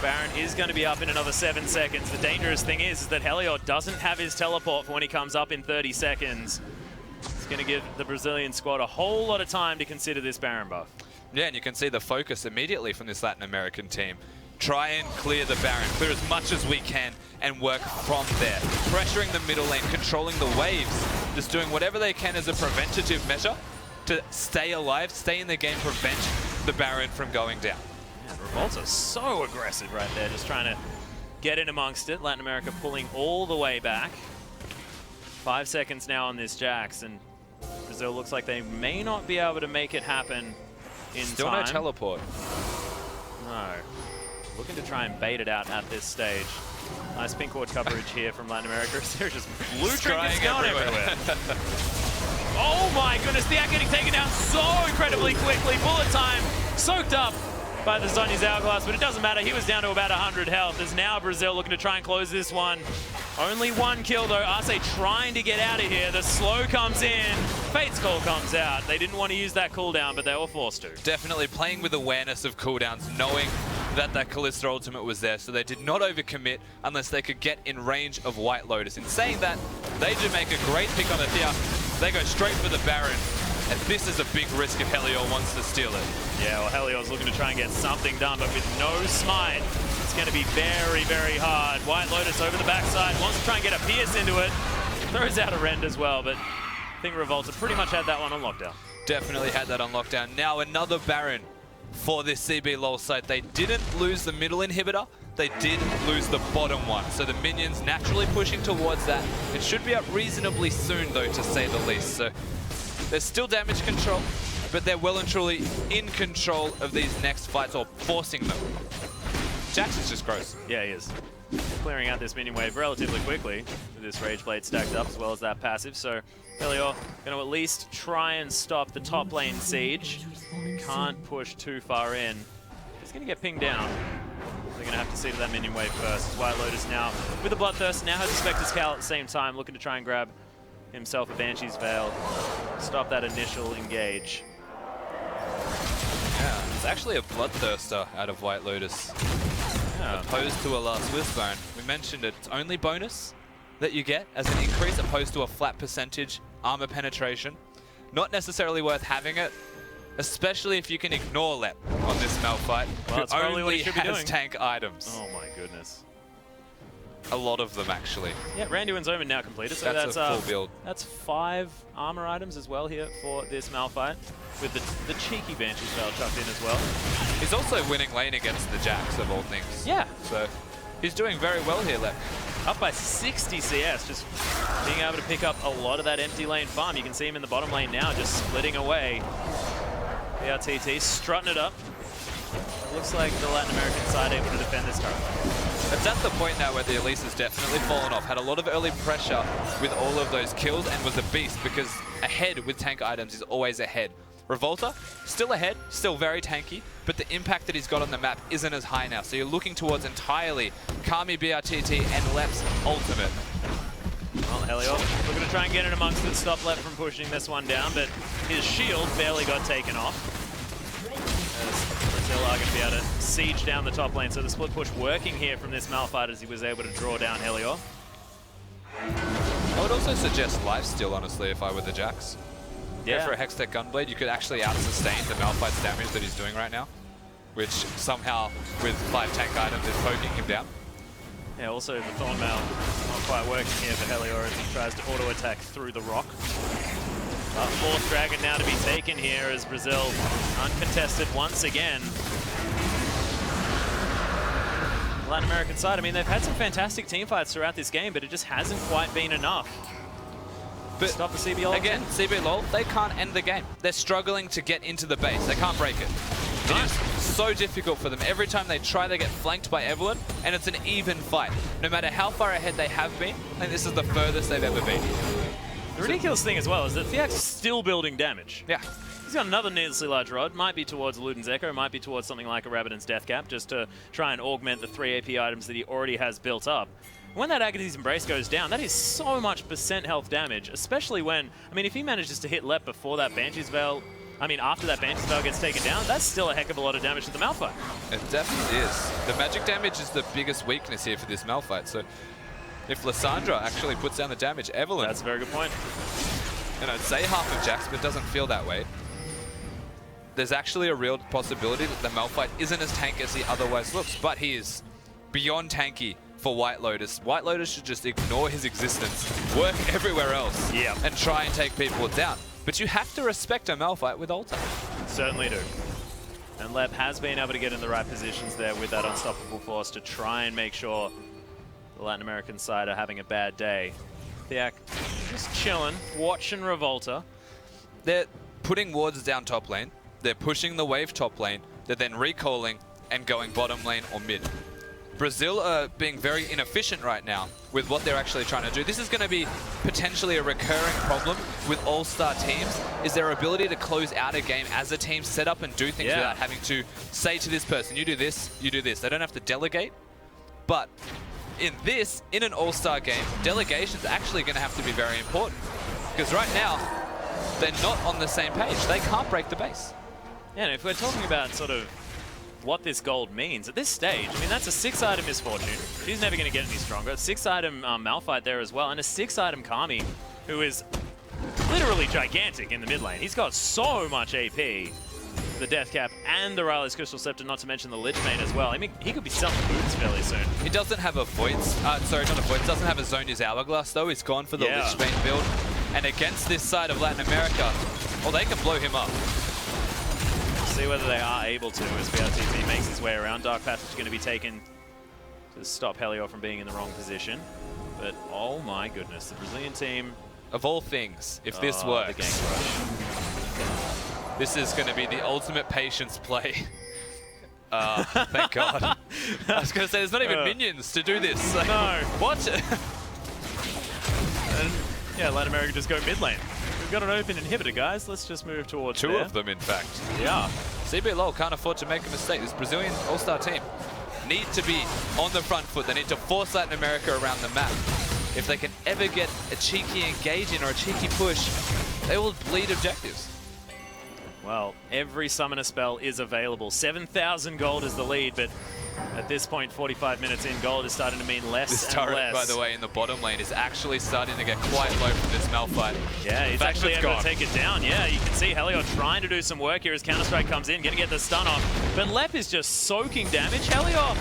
Baron is going to be up in another 7 seconds. The dangerous thing is that Heliot doesn't have his teleport for when he comes up in 30 seconds. It's going to give the Brazilian squad a whole lot of time to consider this Baron buff. Yeah, and you can see the focus immediately from this Latin American team. Try and clear the Baron, clear as much as we can, and work from there. Pressuring the middle lane, controlling the waves, just doing whatever they can as a preventative measure to stay alive, stay in the game, prevent the Baron from going down. Man, Revolta's so aggressive right there, just trying to get in amongst it. Latin America pulling all the way back. 5 seconds now on this Jax, and Brazil looks like they may not be able to make it happen in Still time. no teleport. No. Looking to try and bait it out at this stage. Nice pink ward coverage here from Latin America. They're just blue trinkets going everywhere. Oh my goodness, the Act getting taken down so incredibly quickly. Bullet time soaked up by the Sonya's Hourglass, but it doesn't matter. He was down to about 100 health. There's now Brazil looking to try and close this one. Only one kill though. Arce trying to get out of here. The slow comes in. Fate's Call comes out. They didn't want to use that cooldown, but they were forced to. Definitely playing with awareness of cooldowns, knowing that Kalista ultimate was there, so they did not overcommit unless they could get in range of White Lotus. In saying that, they do make a great pick on the Thea. They go straight for the Baron, and this is a big risk if Helios wants to steal it. Yeah, well, Helios looking to try and get something done, but with no smite, it's going to be very, very hard. White Lotus over the backside, wants to try and get a pierce into it. Throws out a rend as well, but I think Revolta pretty much had that one on lockdown. Definitely had that on lockdown. Now another Baron for this CB LoL site. They didn't lose the middle inhibitor, they did lose the bottom one. So the minions naturally pushing towards that. It should be up reasonably soon though, to say the least. So there's still damage control, but they're well and truly in control of these next fights, or forcing them. Jax is just gross. Yeah, he is. Clearing out this minion wave relatively quickly with this Rage Blade stacked up as well as that passive. So Helios going to at least try and stop the top lane siege. Can't push too far in. He's going to get pinged down. They're going to have to see to that minion wave first. White Lotus now with the Bloodthirst, now has a Spectre's Cowl at the same time, looking to try and grab himself a Banshee's Veil. Stop that initial engage. Yeah, it's actually a Bloodthirster out of White Lotus. Yeah. Opposed to a Last Whisper. We mentioned it, it's only bonus that you get as an increase opposed to a flat percentage armor penetration. Not necessarily worth having it, especially if you can ignore Lep on this Malphite, who only has tank items. Oh my goodness. A lot of them, actually. Yeah, Randuin's Omen now completed, so that's a full build. That's 5 armor items as well here for this Malphite, with the cheeky Banshee's Veil chucked in as well. He's also winning lane against the Jax, of all things. Yeah. So he's doing very well here, Lep. Up by 60 CS, just being able to pick up a lot of that empty lane farm. You can see him in the bottom lane now, just splitting away. BRTT strutting it up. Looks like the Latin American side able to defend this turret. It's at the point now where the Elise has definitely fallen off. Had a lot of early pressure with all of those kills and was a beast because ahead with tank items is always ahead. Revolta, still ahead, still very tanky, but the impact that he's got on the map isn't as high now. So you're looking towards entirely Kami, BRTT, and Lep's ultimate. Well, Helios looking to try and get in amongst it, stop Lep from pushing this one down, but his shield barely got taken off. As Brazil are going to be able to siege down the top lane, so the split push working here from this Malphite as he was able to draw down Helios. I would also suggest lifesteal, honestly, if I were the Jax. Yeah. Go for a Hextech Gunblade, you could actually out-sustain the Malphite's damage that he's doing right now, which somehow, with 5 tank items, is poking him down. Yeah, also the Thorn Mail not quite working here for Helios as he tries to auto-attack through the rock. Fourth Dragon now to be taken here as Brazil uncontested once again. Latin American side, I mean, they've had some fantastic team fights throughout this game, but it just hasn't quite been enough. But stop the CBLOL. Again, CBLOL, they can't end the game. They're struggling to get into the base. They can't break it. It is so difficult for them. Every time they try, they get flanked by Evelyn, and it's an even fight. No matter how far ahead they have been, I think this is the furthest they've ever been. The ridiculous thing as well is that Thiak's still building damage. Yeah. He's got another needlessly large rod. Might be towards Luden's Echo, might be towards something like a Rabadon's Death Cap, just to try and augment the 3 AP items that he already has built up. When that Agassi's Embrace goes down, that is so much percent health damage, especially when, I mean, if he manages to hit Lep before that Banshee's Veil, I mean, after that Banshee's Veil gets taken down, that's still a heck of a lot of damage to the Malphite. It definitely is. The magic damage is the biggest weakness here for this Malphite, so if Lissandra actually puts down the damage, Evelyn... That's a very good point. And I'd say half of Jax, but it doesn't feel that way. There's actually a real possibility that the Malphite isn't as tanky as he otherwise looks, but he is beyond tanky for White Lotus. White Lotus should just ignore his existence, work everywhere else, and try and take people down. But you have to respect a Malphite with ulti. Certainly do. And Lep has been able to get in the right positions there with that unstoppable force to try and make sure the Latin American side are having a bad day. Thiak just chilling, watching Revolta. They're putting wards down top lane. They're pushing the wave top lane. They're then recalling and going bottom lane or mid. Brazil are being very inefficient right now with what they're actually trying to do. This is going to be potentially a recurring problem with all-star teams, is their ability to close out a game as a team, set up and do things without having to say to this person, you do this, you do this. They don't have to delegate. But in an all-star game, delegation's actually going to have to be very important. Because right now, they're not on the same page. They can't break the base. Yeah, and if we're talking about sort of what this gold means, at this stage, I mean, that's a 6-item Misfortune. She's never going to get any stronger. 6-item Malphite there as well, and a 6-item Kami, who is literally gigantic in the mid lane. He's got so much AP. The Death Cap and the Rylai's Crystal Scepter, not to mention the Lich Bane as well. I mean, he could be selling boots fairly soon. He doesn't have a Voids, sorry, not a Voids, doesn't have a Zhonya's Hourglass though. He's gone for the Lich Bane build. And against this side of Latin America, well, they can blow him up. See whether they are able to as BRTT makes his way around. Dark Passage going to be taken to stop Helio from being in the wrong position. But oh my goodness, the Brazilian team... Of all things, if this works, the gank rush. This is going to be the ultimate patience play. Thank God. I was going to say, there's not even minions to do this. No. What? And yeah, Latin America just go mid lane. We've got an open inhibitor, guys. Let's just move towards Two of them, in fact. Yeah. CBLOL can't afford to make a mistake. This Brazilian all-star team need to be on the front foot. They need to force Latin America around the map. If they can ever get a cheeky engage in or a cheeky push, they will bleed objectives. Well, every summoner spell is available. 7,000 gold is the lead, but at this point, 45 minutes in, gold is starting to mean less this and turret, less. by the way, in the bottom lane is actually starting to get quite low from this Malphite. Yeah, he's actually able to take it down. Yeah, you can see Helio trying to do some work here as Counter-Strike comes in, gonna get the stun off. But Lep is just soaking damage. Helio,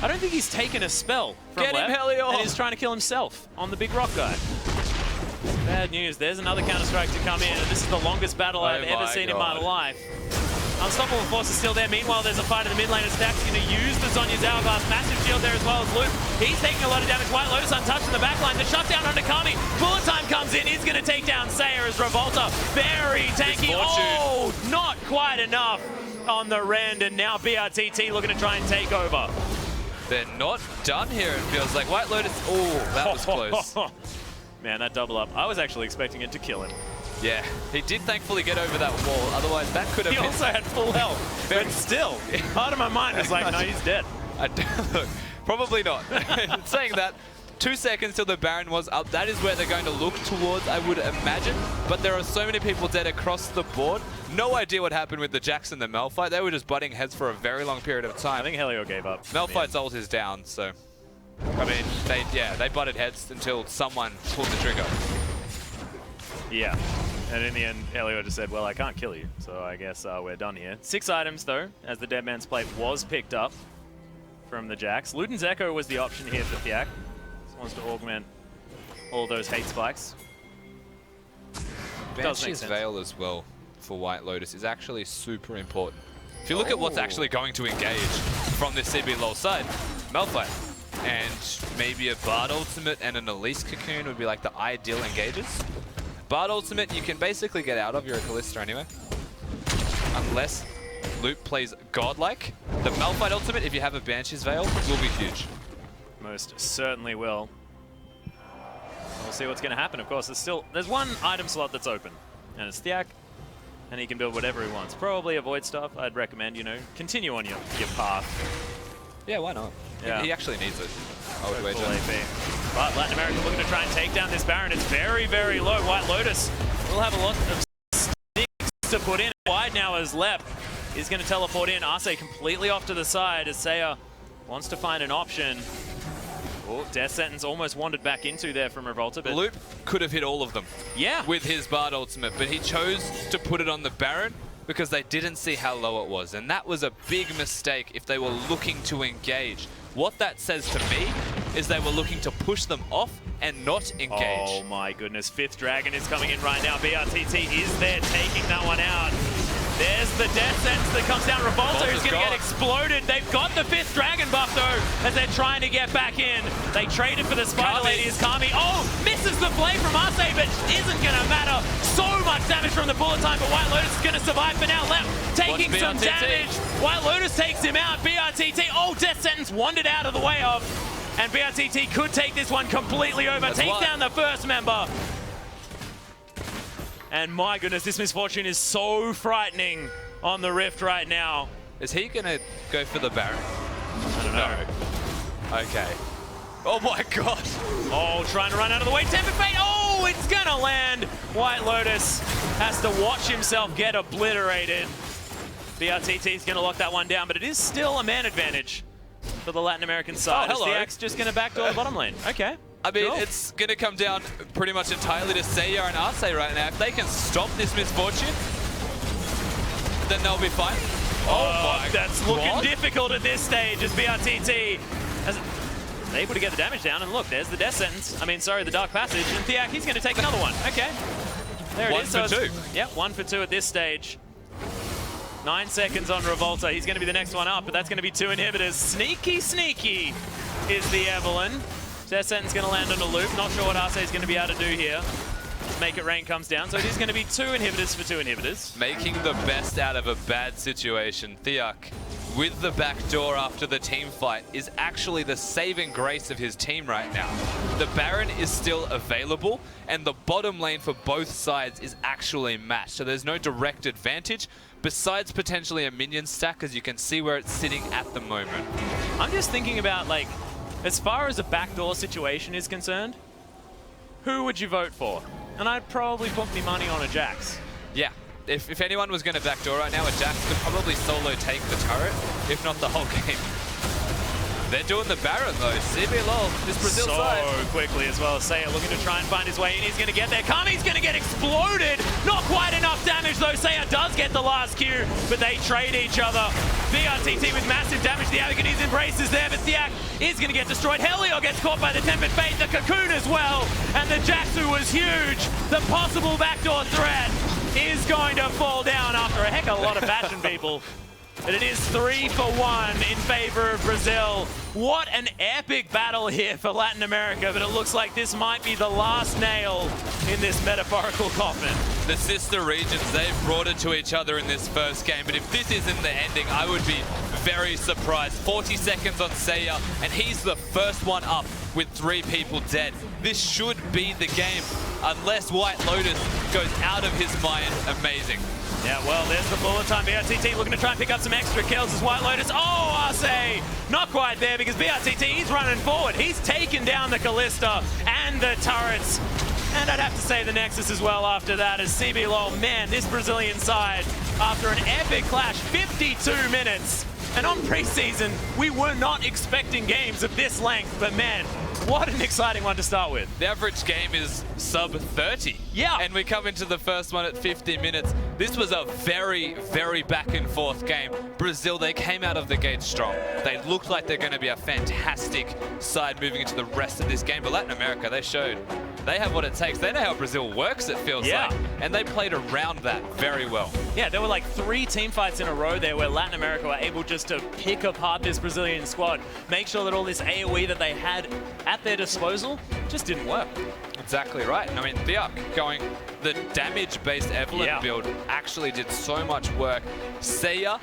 I don't think he's taken a spell from Lep. Get him, Helio! And he's trying to kill himself on the big rock guy. Bad news. There's another Counter-Strike to come in, and this is the longest battle I've ever seen in my life. Unstoppable Force is still there. Meanwhile, there's a fight in the mid lane as Stack's going to use the Zhonya's Hourglass. Massive shield there as well as Luke. He's taking a lot of damage. White Lotus untouched in the back line. The shutdown on Nakami. Bullet time comes in. He's going to take down Sayer as Revolta. Very tanky. Oh, not quite enough on the Rend. And now BRTT looking to try and take over. They're not done here, it feels like. White Lotus, oh, that was close. Man, that double up. I was actually expecting it to kill him. Yeah, he did thankfully get over that wall. Otherwise, that could have He been... also had full health, but still, part of my mind was like, no, he's dead. Look, probably not. Saying that, 2 seconds till the Baron was up. That is where they're going to look towards, I would imagine. But there are so many people dead across the board. No idea what happened with the Jax and the Malphite. They were just butting heads for a very long period of time. I think Helio gave up. Malphite's ult is down, so... I mean, they butted heads until someone pulled the trigger. Yeah. And in the end, Helio just said, well, I can't kill you, so I guess we're done here. 6 items, though, as the Dead Man's Plate was picked up from the Jax. Luden's Echo was the option here for Thiak. Wants to augment all those hate spikes. Banshee's Veil as well for White Lotus is actually super important. If you look at what's actually going to engage from this CB LoL side, Malphite and maybe a Bard Ultimate and an Elise Cocoon would be like the ideal engages. Bard Ultimate you can basically get out of, you're a Kalista anyway. Unless Loop plays Godlike. The Malphite Ultimate, if you have a Banshee's Veil, will be huge. Most certainly will. We'll see what's going to happen. Of course, there's one item slot that's open, and it's Thiak, and he can build whatever he wants. Probably avoid stuff. I'd recommend, you know, continue on your path. Yeah, why not? Yeah. He actually needs it. I would wager. But Latin America looking to try and take down this Baron. It's very, very low. White Lotus will have a lot of sticks to put in. Wide now as Lep is going to teleport in. Arce completely off to the side as Saya wants to find an option. Oh, Death Sentence almost wandered back into there from Revolta, but Loop could have hit all of them. Yeah. With his Bard Ultimate, but he chose to put it on the Baron because they didn't see how low it was. And that was a big mistake if they were looking to engage. What that says to me is they were looking to push them off and not engage. Oh my goodness, 5th Dragon is coming in right now. BRTT is there taking that one out. There's the Death Sentence that comes down. Revolta is going to get exploded. They've got the 5th Dragon buff though, as they're trying to get back in. They traded for the Spider Lady as Kami. Oh, misses the blade from Arce, but isn't going to matter. So much damage from the bullet time, but White Lotus is going to survive for now. Left taking some damage. White Lotus takes him out. BRTT, oh, Death Sentence wandered out of the way of. And BRTT could take this one completely over. Take down the first member. And my goodness, this misfortune is so frightening on the Rift right now. Is he going to go for the Baron? I don't know. Okay. Oh my god. Oh, trying to run out of the way. Temper Fate. Oh, it's going to land. White Lotus has to watch himself get obliterated. BRTT is going to lock that one down, but it is still a man advantage for the Latin American side. Oh, hello. Thiak's just going to backdoor the bottom lane. Okay. I mean, it's going to come down pretty much entirely to Saya and Arce right now. If they can stop this misfortune, then they'll be fine. Oh my, that's looking difficult at this stage as BRTT is able to get the damage down. And look, there's the Death Sentence. I mean, sorry, the Dark Passage. And Thiak, he's going to take another one. Okay. There it is. 1 for 2. Yep, 1 for 2 at this stage. 9 seconds on Revolta. He's going to be the next one up, but that's going to be 2 inhibitors. Sneaky, sneaky is the Evelyn. Death Sentence going to land on a loop. Not sure what Arce is going to be able to do here. Make It Rain comes down. So it is going to be 2 inhibitors for 2 inhibitors. Making the best out of a bad situation. Thiak, with the back door after the team fight, is actually the saving grace of his team right now. The Baron is still available, and the bottom lane for both sides is actually matched. So there's no direct advantage, besides potentially a minion stack, as you can see where it's sitting at the moment. I'm just thinking about, like, as far as a backdoor situation is concerned, who would you vote for? And I'd probably put me money on a Jax. Yeah, if anyone was going to backdoor right now, a Jax could probably solo take the turret, if not the whole game. They're doing the Baron though. CB LoL, this Brazil side. So quickly as well. Saya looking to try and find his way in. He's going to get there. Kami's going to get exploded. Not quite enough damage though. Saya does get the last Q, but they trade each other. BRTT with massive damage. The Agony's Embrace is there, but Thiak is going to get destroyed. Helio gets caught by the Tempered Fate, the Cocoon as well. And the Jaxu was huge. The possible backdoor threat is going to fall down after a heck of a lot of fashion, people. But it is 3 for 1 in favor of Brazil. What an epic battle here for Latin America, but it looks like this might be the last nail in this metaphorical coffin. The sister regions, they've brought it to each other in this first game, but if this isn't the ending, I would be very surprised. 40 seconds on Saya, and he's the first one up with 3 people dead. This should be the game, unless White Lotus goes out of his mind. Amazing. Yeah, well, there's the bullet time. BRTT looking to try and pick up some extra kills as White Lotus. Oh, Arce! Not quite there because BRTT, he's running forward. He's taken down the Callista and the turrets. And I'd have to say the Nexus as well after that as CBLOL, man, this Brazilian side, after an epic clash, 52 minutes. And on preseason, we were not expecting games of this length, but man, what an exciting one to start with. The average game is sub 30. Yeah. And we come into the first one at 50 minutes. This was a very, very back and forth game. Brazil, they came out of the gate strong. They looked like they're going to be a fantastic side moving into the rest of this game. But Latin America, they showed they have what it takes. They know how Brazil works, it feels like. And they played around that very well. Yeah, there were like 3 team fights in a row there where Latin America were able just to pick apart this Brazilian squad, make sure that all this AoE that they had at their disposal just didn't work. Exactly right. And I mean, Biak going the damage-based Evelyn build actually did so much work. Seiya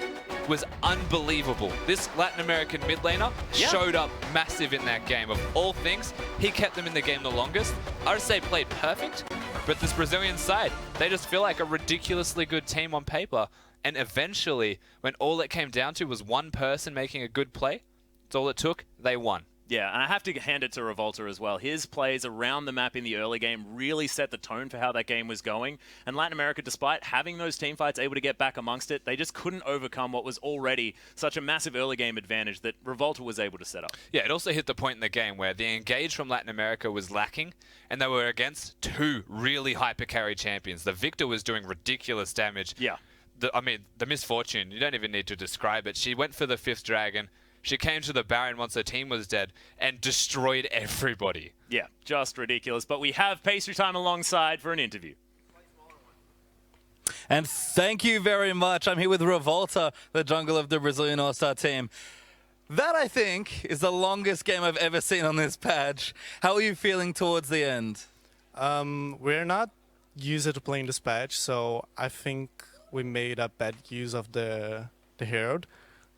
was unbelievable. This Latin American mid laner showed up massive in that game. Of all things, he kept them in the game the longest. Arce played perfect, but this Brazilian side, they just feel like a ridiculously good team on paper. And eventually, when all it came down to was one person making a good play, that's all it took, they won. Yeah, and I have to hand it to Revolta as well. His plays around the map in the early game really set the tone for how that game was going. And Latin America, despite having those team fights able to get back amongst it, they just couldn't overcome what was already such a massive early game advantage that Revolta was able to set up. Yeah, it also hit the point in the game where the engage from Latin America was lacking, and they were against 2 really hyper-carry champions. The Victor was doing ridiculous damage. Yeah. The Misfortune, you don't even need to describe it. She went for the 5th dragon. She came to the Baron once her team was dead and destroyed everybody. Yeah, just ridiculous. But we have Pastry Time alongside for an interview. And thank you very much. I'm here with Revolta, the jungle of the Brazilian All-Star team. That, I think, is the longest game I've ever seen on this patch. How are you feeling towards the end? We're not used to playing this patch, so I think we made a bad use of the Herald.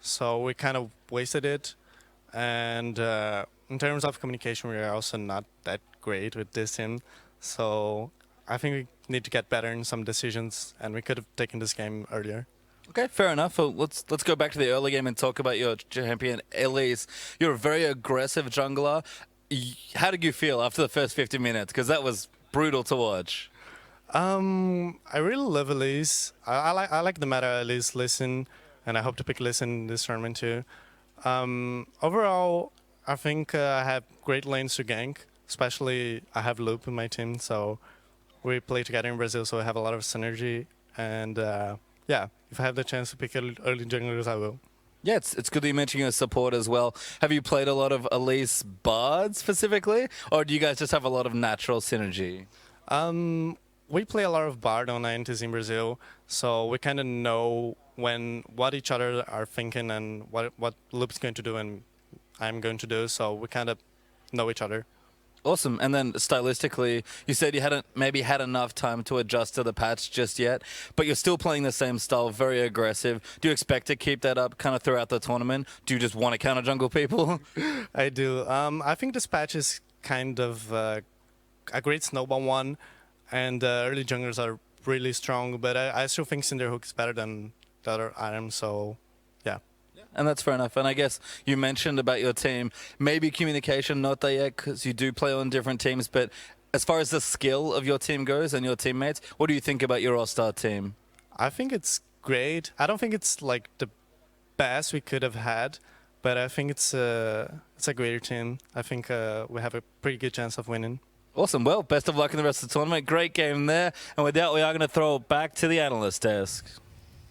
So we kind of wasted it. And in terms of communication, we are also not that great with this team. So I think we need to get better in some decisions, and we could have taken this game earlier. Okay, fair enough. Well, let's go back to the early game and talk about your champion, Elise. You're a very aggressive jungler. How did you feel after the first 50 minutes? Because that was brutal to watch. I really love Elise. I like the meta Elise listen, and I hope to pick Elise in this tournament too. Overall, I think I have great lanes to gank. Especially, I have Loop in my team, so we play together in Brazil, so I have a lot of synergy. And yeah, if I have the chance to pick early junglers, I will. Yeah, it's good that you mentioned your support as well. Have you played a lot of Elise Bard specifically, or do you guys just have a lot of natural synergy? We play a lot of Bard on INTs in Brazil, so we kind of know what each other are thinking and what Loop's going to do and I'm going to do, so we kind of know each other. Awesome. And then stylistically, you said you hadn't maybe had enough time to adjust to the patch just yet, but you're still playing the same style, very aggressive. Do you expect to keep that up kind of throughout the tournament? Do you just want to counter jungle people? I do. I think this patch is kind of a great snowball one, and early junglers are really strong, but I still think Cinderhook is better than the other items, so yeah. And that's fair enough. And I guess you mentioned about your team, maybe communication not there yet because you do play on different teams, but as far as the skill of your team goes and your teammates, what do you think about your All-Star team? I think it's great. I don't think it's like the best we could have had, but I think it's a greater team. I think we have a pretty good chance of winning. Awesome. Well, best of luck in the rest of the tournament. Great game there. And with that, we are going to throw it back to the analyst desk.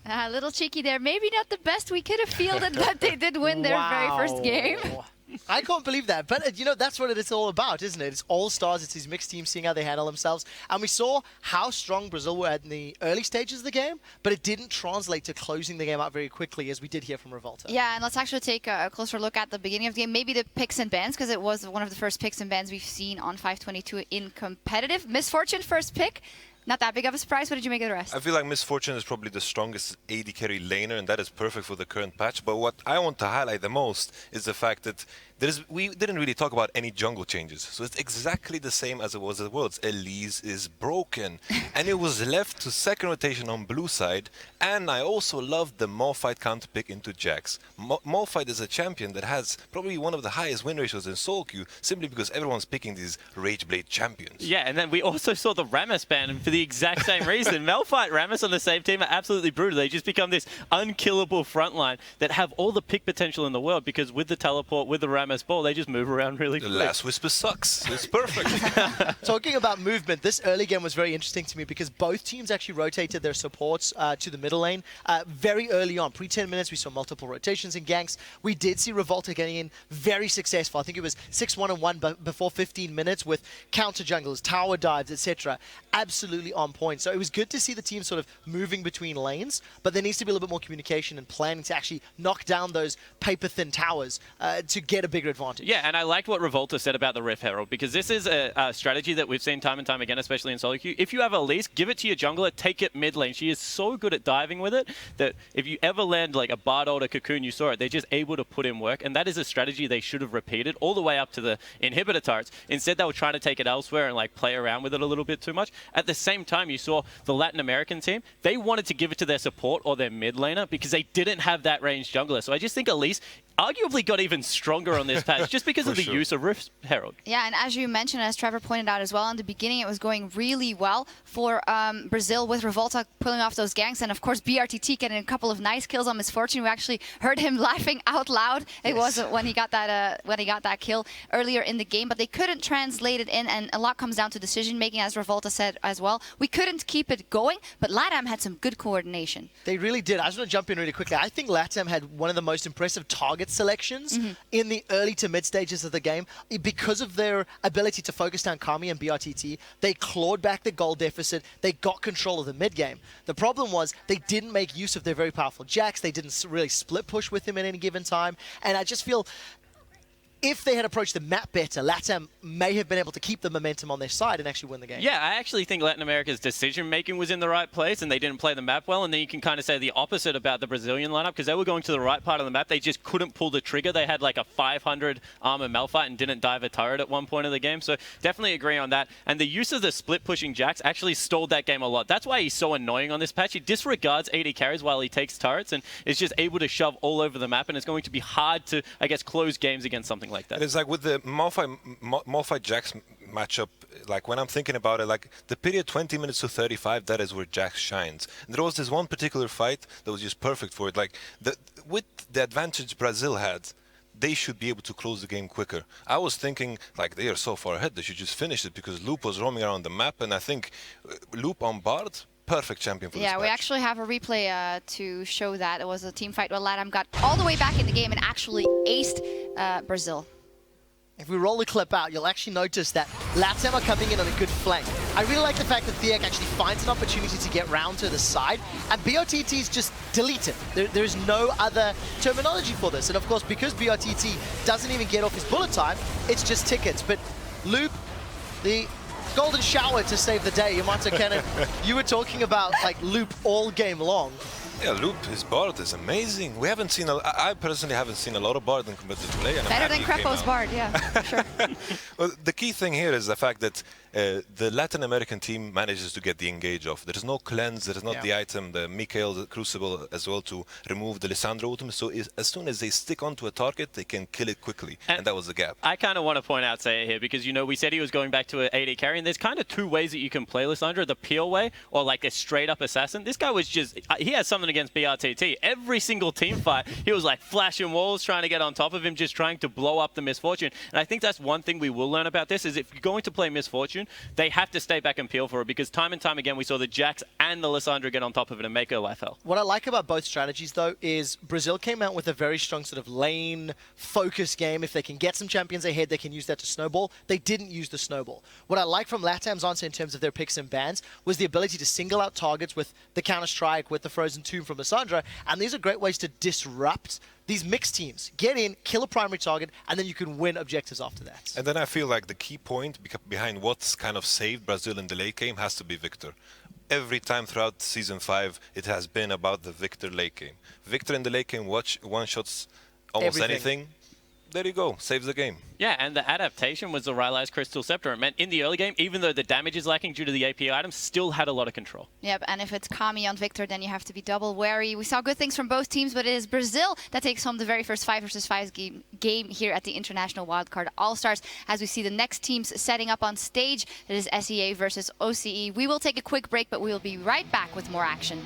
A little cheeky there. Maybe not the best we could have fielded, but they did win their very first game. I can't believe that. But, you know, that's what it's all about, isn't it? It's all-stars. It's these mixed teams seeing how they handle themselves. And we saw how strong Brazil were in the early stages of the game, but it didn't translate to closing the game out very quickly, as we did hear from Revolta. Yeah, and let's actually take a closer look at the beginning of the game. Maybe the picks and bans, because it was one of the first picks and bans we've seen on 522 in competitive. Misfortune first pick. Not that big of a surprise. What did you make of the rest? I feel like Misfortune is probably the strongest AD carry laner, and that is perfect for the current patch. But what I want to highlight the most is the fact that we didn't really talk about any jungle changes. So it's exactly the same as it was at Worlds. Elise is broken, and it was left to second rotation on blue side. And I also love the Malphite counter pick into Jax. Malphite is a champion that has probably one of the highest win ratios in solo queue, simply because everyone's picking these Rageblade champions. Yeah, and then we also saw the Rammus ban, and for the exact same reason. Malphite, Rammus on the same team are absolutely brutal. They just become this unkillable frontline that have all the pick potential in the world, because with the teleport, with the Rammus ball, they just move around really quick. The Last Whisper sucks. It's perfect. Talking about movement, this early game was very interesting to me because both teams actually rotated their supports to the middle lane very early on. Pre-10 minutes, we saw multiple rotations and ganks. We did see Revolta getting in very successful. I think it was 6-1-1 before 15 minutes with counter junglers, tower dives, etc. Absolutely on point. So it was good to see the team sort of moving between lanes, but there needs to be a little bit more communication and planning to actually knock down those paper-thin towers to get a bigger advantage. Yeah, and I liked what Revolta said about the Rift Herald, because this is a strategy that we've seen time and time again, especially in solo queue. If you have Elise, give it to your jungler, take it mid lane. She is so good at diving with it that if you ever land like a Bard or a Cocoon, you saw it, they're just able to put in work, and that is a strategy they should have repeated all the way up to the inhibitor turrets. Instead, they were trying to take it elsewhere and like play around with it a little bit too much. At the same time, you saw the Latin American team, they wanted to give it to their support or their mid laner because they didn't have that ranged jungler. So I just think Elise arguably got even stronger on this patch just because of the use of Rift Herald. Yeah, and as you mentioned, as Trevor pointed out as well, in the beginning it was going really well for Brazil with Revolta pulling off those ganks, and of course BRTT getting a couple of nice kills on Misfortune. We actually heard him laughing out loud. It was when he got that kill earlier in the game, but they couldn't translate it in, and a lot comes down to decision making, as Revolta said as well. We couldn't keep it going, but LATAM had some good coordination. They really did. I just want to jump in really quickly. I think LATAM had one of the most impressive target selections in the early to mid stages of the game. Because of their ability to focus down Kami and BRTT, they clawed back the goal deficit. They got control of the mid game. The problem was they didn't make use of their very powerful Jax. They didn't really split push with him at any given time. And I just feel if they had approached the map better, LATAM may have been able to keep the momentum on their side and actually win the game. Yeah, I actually think Latin America's decision-making was in the right place and they didn't play the map well, and then you can kind of say the opposite about the Brazilian lineup, because they were going to the right part of the map. They just couldn't pull the trigger. They had like a 500 armor Malphite and didn't dive a turret at one point of the game, so definitely agree on that. And the use of the split-pushing Jax actually stalled that game a lot. That's why he's so annoying on this patch. He disregards AD carries while he takes turrets and is just able to shove all over the map, and it's going to be hard to, I guess, close games against something like that. It's like with the Malphite Jax matchup, like when I'm thinking about it, like the period 20 minutes to 35, that is where Jax shines. And there was this one particular fight that was just perfect for it. Like with the advantage Brazil had, they should be able to close the game quicker. I was thinking, like, they are so far ahead, they should just finish it, because Loop was roaming around the map, and I think Loop on Bard, perfect champion for this match. Yeah, we actually have a replay to show that. It was a team fight where LATAM got all the way back in the game and actually aced Brazil. If we roll the clip out, you'll actually notice that LATAM are coming in on a good flank. I really like the fact that Theak actually finds an opportunity to get round to the side, and BRTT's just deleted. There's no other terminology for this. And of course, because BRTT doesn't even get off his bullet time, it's just tickets. But Loop, the golden shower to save the day. Yamato Cannon, you were talking about like Loop all game long. Yeah, Loop, his Bard is amazing. We haven't seen, I personally haven't seen a lot of Bard in competitive play. And Better than Krepo's Bard, yeah, for sure. Well, the key thing here is the fact that the Latin American team manages to get the engage off. There is no cleanse, there is not the item, the Mikhail, the Crucible as well, to remove the Lissandra ultimate. So as soon as they stick onto a target, they can kill it quickly. And that was the gap. I kind of want to point out Saya here, because, you know, we said he was going back to an AD carry, and there's kind of two ways that you can play Lissandra, the peel way or like a straight up assassin. This guy was just, he has something against BRTT. Every single team fight, he was like flashing walls, trying to get on top of him, just trying to blow up the Misfortune. And I think that's one thing we will learn about this, is if you're going to play Misfortune, they have to stay back and peel for it, because time and time again we saw the Jax and the Lissandra get on top of it and make her life hell. What I like about both strategies, though, is Brazil came out with a very strong sort of lane focus game. If they can get some champions ahead, they can use that to snowball. They didn't use the snowball. What I like from LATAM's answer in terms of their picks and bans was the ability to single out targets with the counter-strike, with the Frozen Tomb from Lissandra, and these are great ways to disrupt these mixed teams. Get in, kill a primary target, and then you can win objectives after that. And then I feel like the key point behind what kind of saved Brazil in the late game has to be Victor. Every time throughout Season 5, it has been about the Victor late game. Victor in the late game one-shots almost anything. There you go, saves the game. Yeah, and the adaptation was the Rylai's Crystal Scepter. It meant in the early game, even though the damage is lacking due to the AP items, still had a lot of control. Yep, and if it's Kami on Victor, then you have to be double wary. We saw good things from both teams, but it is Brazil that takes home the very first 5 versus 5 game here at the International Wildcard All-Stars. As we see the next teams setting up on stage, it is SEA versus OCE. We will take a quick break, but we will be right back with more action.